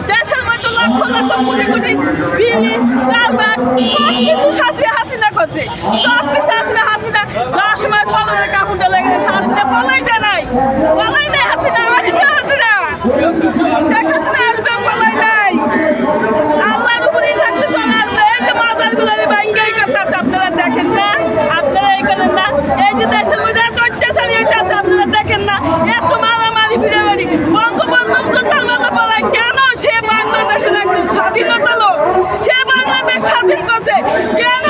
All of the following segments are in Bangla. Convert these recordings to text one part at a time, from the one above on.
দেশের মধ্যে লক্ষ লক্ষ কোটি কোটি ব্রিজ কালভার্ট সবকিছু সাজিয়ে হাসিনা করছে। সবকিছু আসলে হাসিনা যাওয়ার সময় পলনের কাপড়টা লেগেছে, হাসিনা পলাই জানাই পলাই নাই, হাসিনা আসবে, হাসিনা শেখ হাসিনা আসবে, পলাই নাই। আল্লাহর উপরেই থাকলে সব আসবে। এই যে মাজারগুলো ব্যাংকেই করতেছে, আপনারা দেখেন না, আপনারা এই করেন না। এই যে দেশের মধ্যে অত্যাচার এটা আছে, আপনারা দেখেন না। এত মারামারি ফিরামারি বঙ্গবন্ধুর কথা আমরা বলাই কেন? সে বাংলাদেশের একজন স্বাধীনতা লোক, সে বাংলাদেশ স্বাধীন করছে কেন?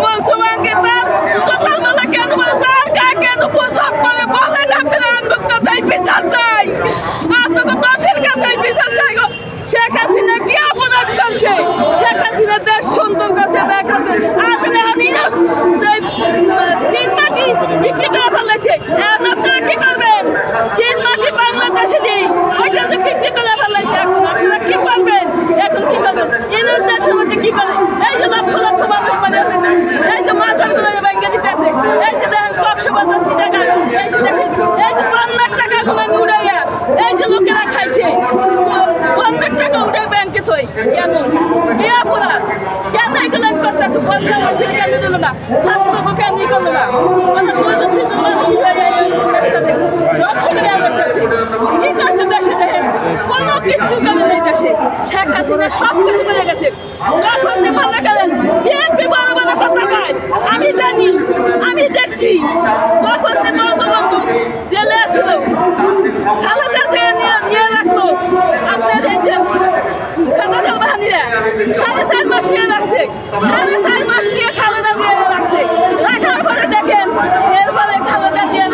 বলছো ব্যাংকে তার কথা আমরা কেন বলে, তার গায়ে কেন প্রস্তাব করে বলেন? আপনারা আন্দোলন কাছে বিচার চাই, আপনাকে দশের কাছে বিচার চাই গো। শেখ হাসিনা কি অপরাধ করছে? শেখ হাসিনা দেশ সুন্দর করছে, দেখাচ্ছে। আপনারা চীন মাটি বিক্রি করে ফেলেছে, এখন আপনারা কি করবেন? চীন মাটি বাংলাদেশে দিই, ওইটা যে বিক্রি করে ফেলেছে, এখন আপনারা কি করবেন? এখন কি করবেন? ইংরেজ দেশের মধ্যে কি করে? এই যে লক্ষ লক্ষ মানুষ মানে এই যে মাজারগুলো ব্যাংকে দিতেছে, এই যে দেখেন কক্সবাজার চিটাগাং, এই যে দেখেন এই যে ৫০ টাকাগুলো উড়াইয়া এই যে লোকেরা খাইছে, ৫০ টাকা উঠে ব্যাংকে থই কেন? কি অপরাধ? কেন এগুলো করতেছে? বদলা হয়েছে কেন দিল না? ছাত্রকে কেন করলো না? মানে কি করছে দেশে? দেখেন কোনো কিছু করে নেই দেশে। শেখ হাসিনা সব কিছু করে গেছে। যখন মনে করেন বিএনপি বড় বড় কথা কয়, আমি জানি, আমি দেখছি। যখন বঙ্গবন্ধু জেলে ছিল, খালেদা জিয়া নিয়ে রাখতো, আপনার এই যে খালেদা বাহিনীরা ৪.৫ মাস নিয়ে রাখছে, ৪.৫ মাস নিয়ে খালেদা জিয়া রাখছে। রাখার পরে দেখেন এরপরে খালেদা জিয়া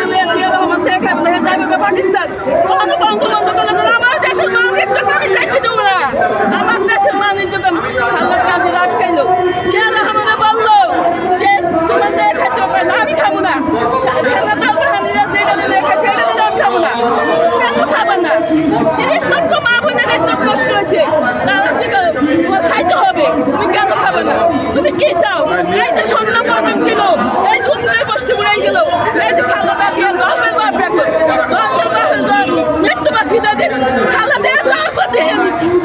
রহমান থেকে যাবে পাকিস্তান। বঙ্গবন্ধু বলে আমার দেশের মালিক যখন আমি চাইতে দেবো না, আমার দেশের মালিক যখন খালেদা কাজে আটকাইলো, জিয়া রহমানে বললো যে তোমার মেয়ে খাইতে হবে না, আমি খাবো না। খালেদা বাহিনীরা যেটা দিলে খাইছে এটা দিলে আমি খাবো না। কেন খাবেন না? ৩০ লক্ষ মা বোনের একদম কষ্ট হয়েছে, তারা কি করে? তোমার খাইতে হবে, তুমি কেন খাবে না? তুমি কি চাও? এই যে স্বর্ণ পদক দিল, এই দুধের বস্তু উড়াই গেল, এই যে খালেদা দিয়ে গল্পের বাপ দেখো, গল্পের বাপের মৃত্যুবাসীদের দিন খালেদা জন্মদিন,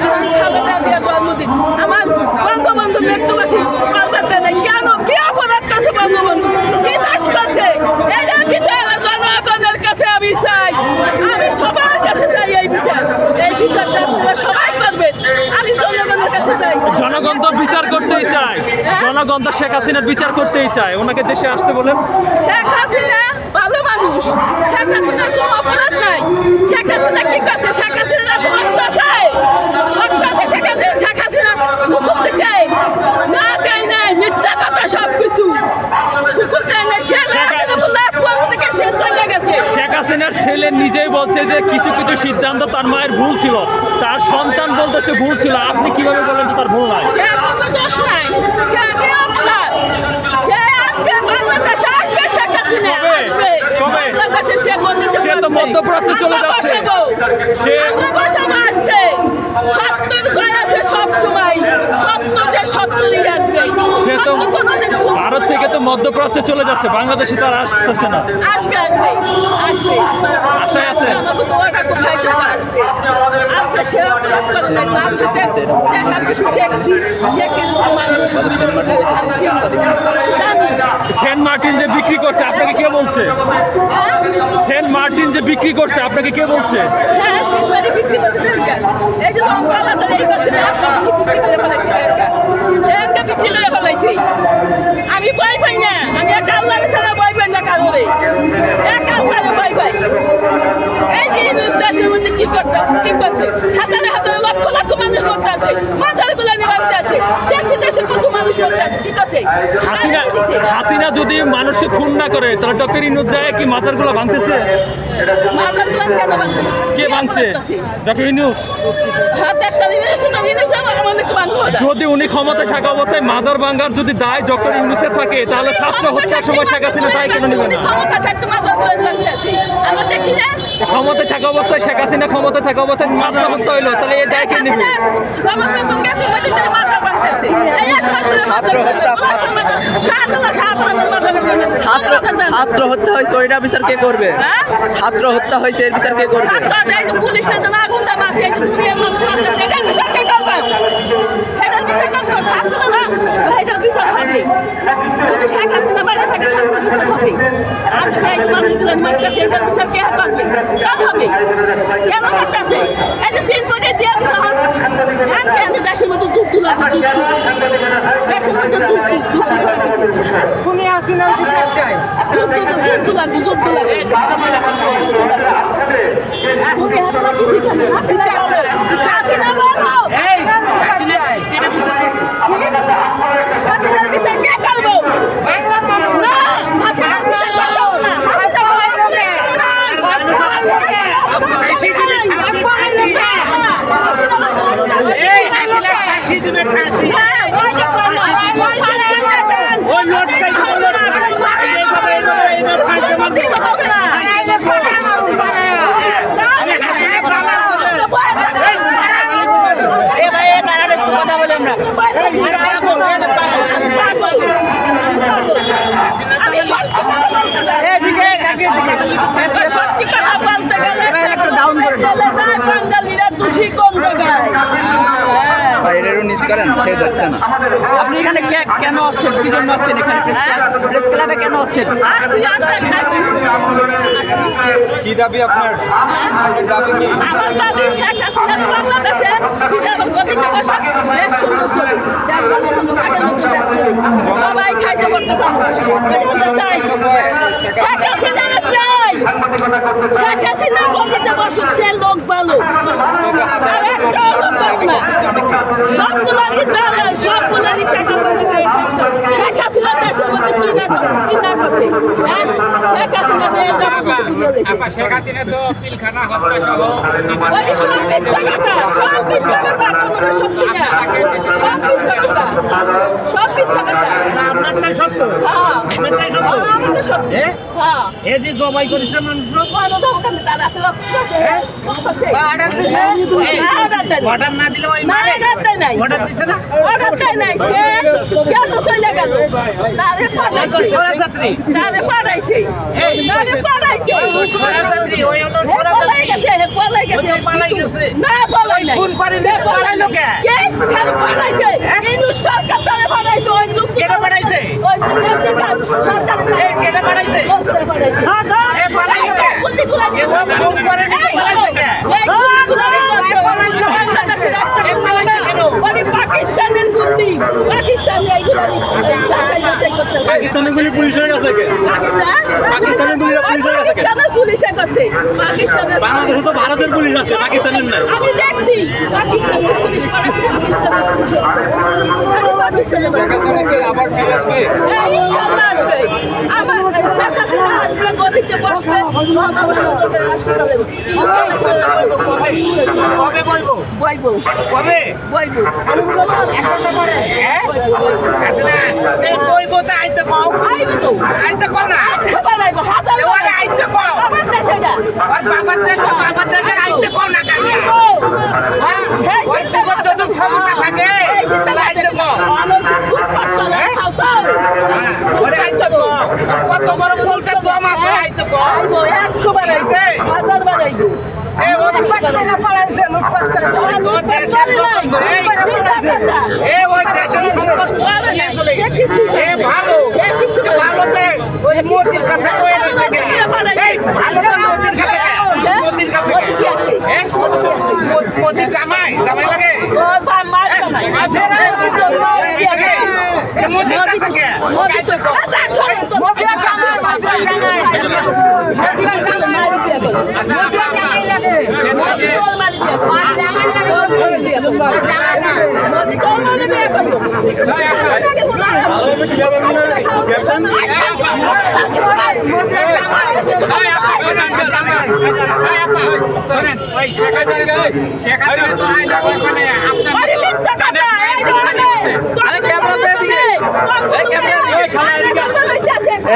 খালেদা দিয়ে জন্মদিন। আমার বঙ্গবন্ধু মৃত্যুবাসী পাল্টাতে নেই কেন? কি অপরাধ করছে বঙ্গবন্ধু? কি দাস করছে? এটা বিচার জনগণের কাছে আমি চাই, আমি সবার কাছে চাই এই বিচার। এই বিচারটা আপনারা সবাই করবেন, আমি জনগণের কাছে চাই। জনগণ তো বিচার করতেই চায়, জনগণ তো শেখ হাসিনার বিচার করতেই চায়। ওনাকে দেশে আসতে বলেন। শেখ হাসিনা ভালো মানুষ, শেখ হাসিনার কোনো অপরাধ নাই। শেখ হাসিনা কি করছে? শেখ হাসিনা ভক্ত আছে, ভক্ত আছে। শেখ হাসিনা হুকুম দিচ্ছে না, দেয় নাই, মিথ্যা কথা সবকিছু। হুকুম দেয় না, শেখ চলে গেছে। শেখ হাসিনার ছেলে নিজেই বলছে যে কিছু কিছু সিদ্ধান্ত তার মায়ের ভুল ছিল, তার সন্তান বলতেছে ভুল ছিল। আপনি কিভাবে বলেন যে তার ভুল নাই? সে কোনো দোষ নাই, সে আগে অপরাধ। সে আসবে, বাংলাদেশে আসবে, শেখ হাসিনা আসবে। বাংলাদেশে সে তো মধ্যপ্রাচ্যে চলে যাচ্ছে। সে আসবে। সত্যের জয় আছে সব সময়, সত্য যে সত্যই আসবে। সে তো ভারত থেকে তো মধ্যপ্রাচ্যে চলে যাচ্ছে, বাংলাদেশে তার আসতেছে না। আসবে, আসবে, আসবে। আশায় আছে। আমাকে তো ওটা কোথায় যাবে? আসবে, সে অপরাধ করে নাই। তার সাথে দেখা কিছু দেখছি, সে কিন্তু সেন্ট মার্টিন যে বিক্রি করছে আপনাকে কে বলছে? সেন্ট মার্টিন যে বিক্রি করছে আপনাকে কে বলছে? হ্যাঁ, সিলভারি বিক্রি করছে ট্রেনটা। এই যে লঙ্কাটা তো এই করছে না, আপনি বিক্রি করে ফেলাইছি ট্রেনটা। ট্রেনটা বিক্রি করে ফেলাইছি। আমি ভয় পাই না, আমি এক আল্লাহর ছাড়া ভয় পাই না কারোরে। এক আল্লাহরে ভয় পাই। এই যে ইংরেজ দেশের মধ্যে কি করতেছে, কি করছে? হাজারে হাজারে লক্ষ লক্ষ মানুষ মরতে আছে, মাজারগুলো নিবাড়তে আছে, দেশে দেশে কত মানুষ মরতে আছে, ঠিক আছে? হাসিনা যদি মানুষকে খুন না করে তাহলে ডক্টর ইউনূস যায় কি মাজারগুলো ভাঙতেছে? মাজারগুলো কেন ভাঙবে? কে ভাঙছে? ডক্টর ইউনূস। হ্যাঁ, ডাক্তার ইউনূস না, ইউনূস আমাদের তো ভাঙবো না। যদি উনি ক্ষমতায় থাকা অবস্থায় মাজার ভাঙার যদি দায় ডক্টর ইউনূসের থাকে, তাহলে ছাত্র হত্যার সময় শেখ হাসিনা দায় কেন নেবে না? ক্ষমতা থাকতে মাজারগুলো ভাঙতে আছে, আমরা দেখি না। ক্ষমতায় থাকা অবস্থায় শেখ হাসিনা ক্ষমতায় থাকা অবস্থায় ছাত্র হত্যা হইলো, তাহলে এই দায় কে নেবে? ছাত্র হত্যা হয়েছে ওইটা বিচার কে করবে? ছাত্র হত্যা হয়েছে এর বিচার কে করবে? পুলিশ শেখ হাসিনা বাইরে থেকে বিচার হবে। মানুষগুলোর মারতেছে, এটার বিচার কে পারবে? হবে কেন করতেছে? এই যে সিনপটে দিয়ে দেশের মতো যুগ তুলা দেশের মতো যুগ তুমি হাসিনা বিচার চাই। যুগ তুলা হাসিনা বলো হাসিনার বিচার কে করবো? না হাসিনার বিচার করবো না। কথা বলে আমরা সত্যি কথা বলতে গেলে ডাউন করে বাঙালিরা দোষী কোন জায়গায়? খেয়ে যাচ্ছে না। আপনি এখানে কেন আছেন? কি জন্য আছেন এখানে? প্রেস ক্লাবে কেন আছেন? কি দাবি আপনার? দাবি কি? আমার দাবি শেখ হাসিনা বাংলাদেশে দেশ সুন্দর চলে। সবাই খাইতে করতে পারবে। শেখ হাসিনা চাই। শেখ হাসিনা বলতে বসুন, সে লোক ভালো। আর একটা লোক ভালো না। সবগুলারই দালাল, সবগুলারই টাকা পয়সা খাইয়ে শেষ করে। শেখ হাসিনা দেশের মধ্যে কি না করবে? শেখ হাসিনা শেখ হাসিনা তো পিলখানা হত্যা সহ ওই সব মিথ্যা কথা, সব মিথ্যা কথা, কোনো সত্যি না। সব মিথ্যা কথা, সব মিথ্যা কথা। আপনারটাই সত্য। হ্যাঁ, আপনারটাই সত্য। আমাদের সত্যি। হ্যাঁ। এই যে জবাই করেছে মানুষ অর্ডার না দিলে ওই মারে অর্ডার দিছে না ছাত্রী ওই পলাই গেছে না পলাই নাই ফোন করে পালাইলো কে সরকার তারা পাঠাইছে ওই লোক কেটে পাঠাইছে সরকার কেটে পাঠাইছে এ পালাইলো কে এসব ফোন করে নি পালাইছে কে পাকিস্তানের গুন্ডি পাকিস্তানের গুলি পুলিশের কাছে কে? পাকিস্তানের গুলি পুলিশের কাছে কে? পাকিস্তানের পুলিশের কাছে বাংলাদেশে তো ভারতের পুলিশ আছে, পাকিস্তানের না। আমি দেখছি পাকিস্তানের পুলিশ পাঠাচ্ছে পাকিস্তানের আবার ফিরে আসবে। ইনশাআল্লাহ আসবে। আবার শেখ হাসিনা আসবে, গদিতে বসবে, হাসপাতালে কবে বলবো বইবো কবে বইবো হাসিনা এই বইবো তো আইতে কও আইবে তো আইতে কও না খাবার আইবো হাজার ওরে আইতে কও আমার দেশে না আর বাবার দেশে আইতে কও না কেন ওই পুকুর যদি ক্ষমতা থাকে তাহলে আইতে কও ওরে আইতে কও কত বড় বলতে দম আছে আইতে কও আইবো 100 বার আইছে হাজার বার আইবো এ ও লুটপাট করে পালাইছে লুটপাট করে এ ওই দেশের সম্পদ নিয়ে চলে গেছে এ ভালো ভালোতে ওই মোদির কাছে কয়ে দিয়েছে কে এই ভালোতে মোদির কাছে মোদির কাছে কে মোদির জামাই লাগে মোদির কাছে কে মোদির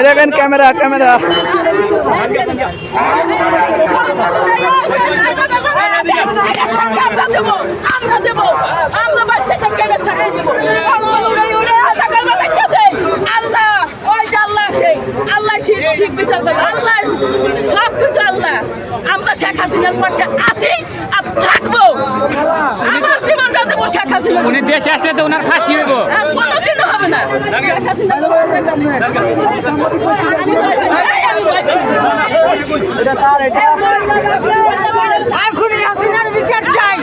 দেখেন ক্যামেরা আমরা দেবো আমরা বাচ্চা সরকারের সাথে দেবো আল্লাহ ওই যে আল্লাহ আছে আল্লাহ ঠিক বিচার করে আল্লাহ সব কিছু আল্লাহ আমরা শেখ হাসিনার পক্ষে আছি আর থাকবো আমার জীবনটা দেবো শেখ হাসিনা উনি দেশে আসলে তো ওনার ফাঁসি হইব কোনোদিনও হবে না শেখ হাসিনা খুনি হাসিনার বিচার চাই।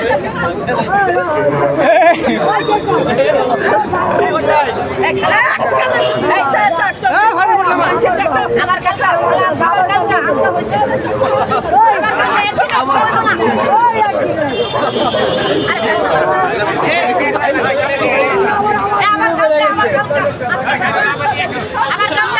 আমার কাকা বাবার কাকা আজকে হইছে আমার কাকা এসে কাজ করবে না আমার কাকা